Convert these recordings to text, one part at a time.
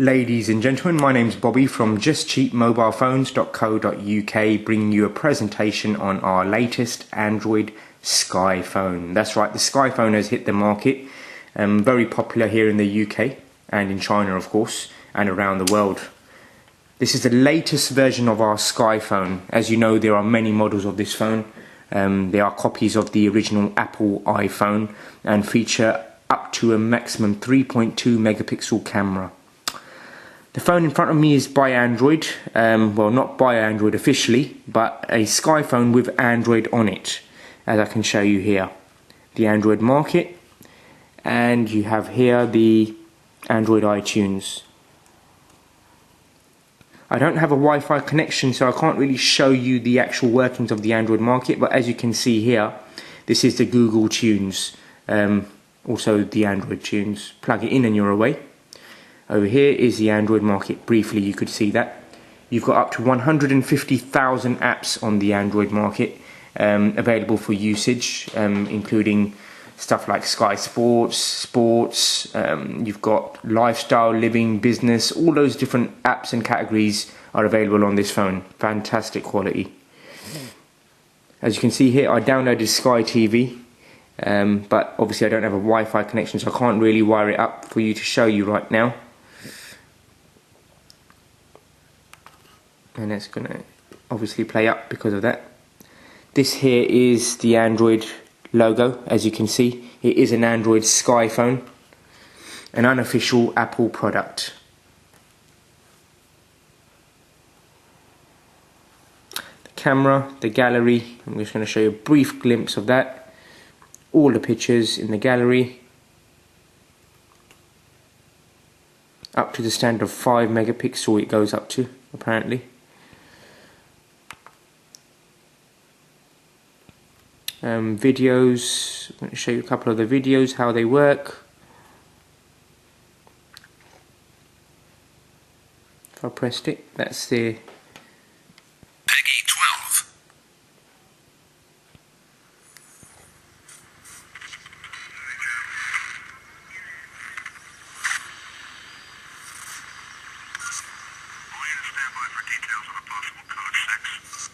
Ladies and gentlemen, my name's Bobby from justcheapmobilephones.co.uk, bringing you a presentation on our latest Android Sky phone. That's right, the Sky phone has hit the market, very popular here in the UK and in China of course, and around the world. This is the latest version of our Sky phone. As you know, there are many models of this phone. They are copies of the original Apple iPhone and feature up to a maximum 3.2 megapixel camera. The phone in front of me is by Android, well, not by Android officially, but a Sky phone with Android on it, as I can show you here. The Android Market, and you have here the Android iTunes. I don't have a Wi-Fi connection, so I can't really show you the actual workings of the Android Market, but as you can see here, this is the Google Tunes, also the Android Tunes. Plug it in and you're away. Over here is the Android Market. Briefly, you could see that. You've got up to 150,000 apps on the Android Market available for usage, including stuff like Sky Sports, you've got lifestyle, living, business, all those different apps and categories are available on this phone. Fantastic quality. As you can see here, I downloaded Sky TV, but obviously I don't have a Wi-Fi connection, so I can't really wire it up for you to show you right now. And it's going to obviously play up because of that. This here is the Android logo. As you can see, it is an Android Sky phone, an unofficial Apple product. The camera, the gallery, I'm just going to show you a brief glimpse of that. All the pictures in the gallery, up to the standard of 5 megapixel it goes up to, apparently. Videos, I'm going to show you a couple of the videos, how they work. If I pressed it, that's the Peggy 12. Stand by for details on a possible code 6.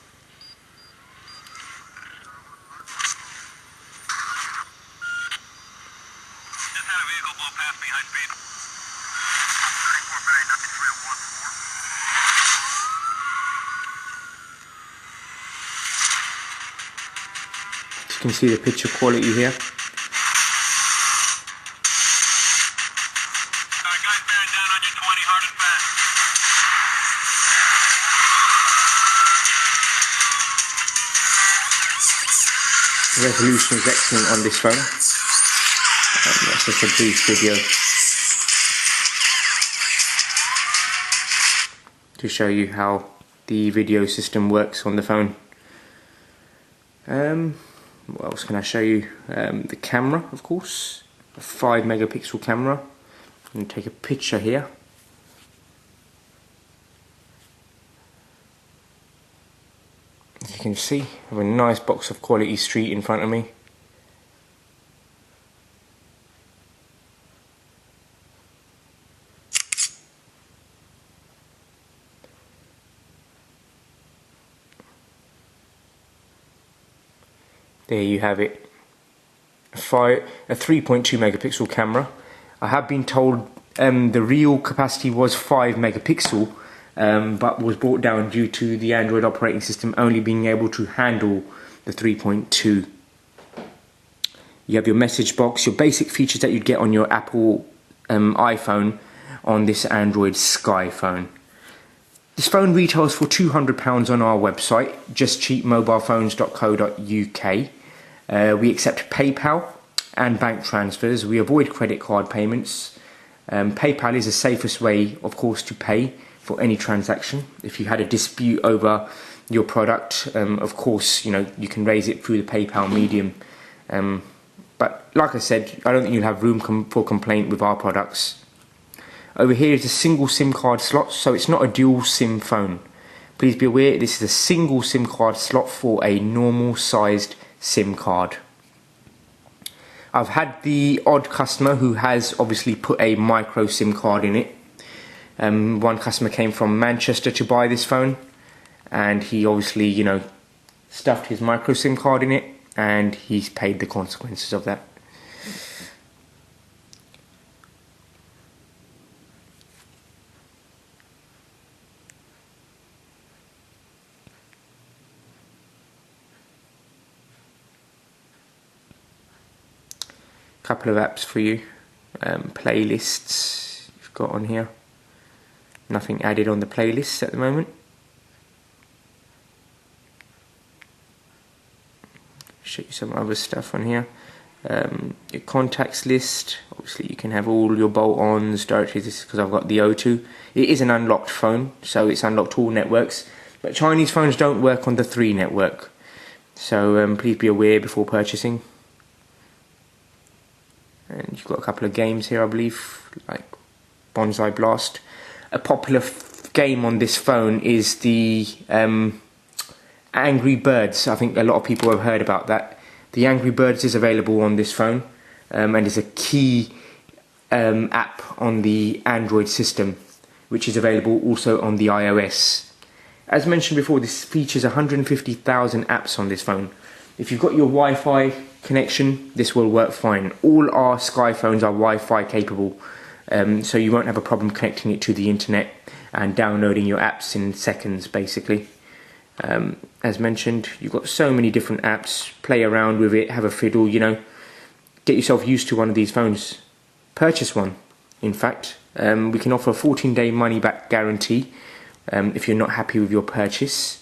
Just had a vehicle blow past me, high speed. 34 Bay, nothing 3014. You can see the picture quality here. Alright guys, bearing down on your 20, hard and fast. The resolution is excellent on this phone. That's just a brief video to show you how the video system works on the phone. What else can I show you? The camera, of course, a 5 megapixel camera. I'm going to take a picture here. As you can see, I have a nice box of Quality Street in front of me. There you have it, a 3.2 megapixel camera. I have been told the real capacity was 5 megapixel, but was brought down due to the Android operating system only being able to handle the 3.2. You have your message box, your basic features that you'd get on your Apple iPhone on this Android Sky phone. This phone retails for £200 on our website, justcheapmobilephones.co.uk. We accept PayPal and bank transfers. We avoid credit card payments. PayPal is the safest way, of course, to pay for any transaction. If you had a dispute over your product, of course, you can raise it through the PayPal medium. But like I said, I don't think you'll have room for complaint with our products. Over here is a single SIM card slot, so it's not a dual SIM phone. Please be aware, this is a single SIM card slot for a normal sized SIM card. I've had the odd customer who has obviously put a micro SIM card in it. One customer came from Manchester to buy this phone, and he obviously, you know, stuffed his micro SIM card in it, and he's paid the consequences of that. Couple of apps for you. Playlists you've got on here. Nothing added on the playlists at the moment. Show you some other stuff on here. Your contacts list. Obviously you can have all your bolt-ons, directories. This is because I've got the O2. It is an unlocked phone, so it's unlocked all networks, but Chinese phones don't work on the 3 network, so please be aware before purchasing. And you've got a couple of games here, I believe, like Bonsai Blast. A popular game on this phone is the Angry Birds. I think a lot of people have heard about that. The Angry Birds is available on this phone, and is a key app on the Android system, which is available also on the iOS. As mentioned before, this features 150,000 apps on this phone. If you've got your Wi-Fi connection, this will work fine. All our Sky phones are Wi-Fi capable, so you won't have a problem connecting it to the internet and downloading your apps in seconds, basically. As mentioned, you've got so many different apps. Play around with it, have a fiddle, you know. Get yourself used to one of these phones. Purchase one, in fact. We can offer a 14-day money-back guarantee if you're not happy with your purchase.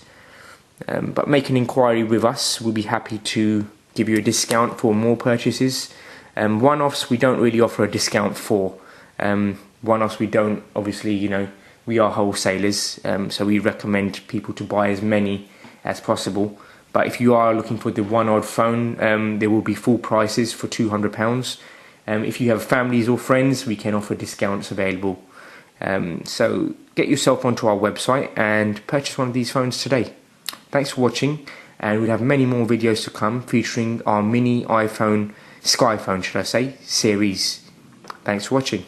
But make an inquiry with us. We'll be happy to give you a discount for more purchases. One-offs we don't really offer a discount for. One-offs we don't, obviously, you know, we are wholesalers, so we recommend people to buy as many as possible. But if you are looking for the one-odd phone, there will be full prices for £200. If you have families or friends, we can offer discounts available. So get yourself onto our website and purchase one of these phones today. Thanks for watching, and we'll have many more videos to come featuring our mini iPhone, Sky phone should I say, series. Thanks for watching.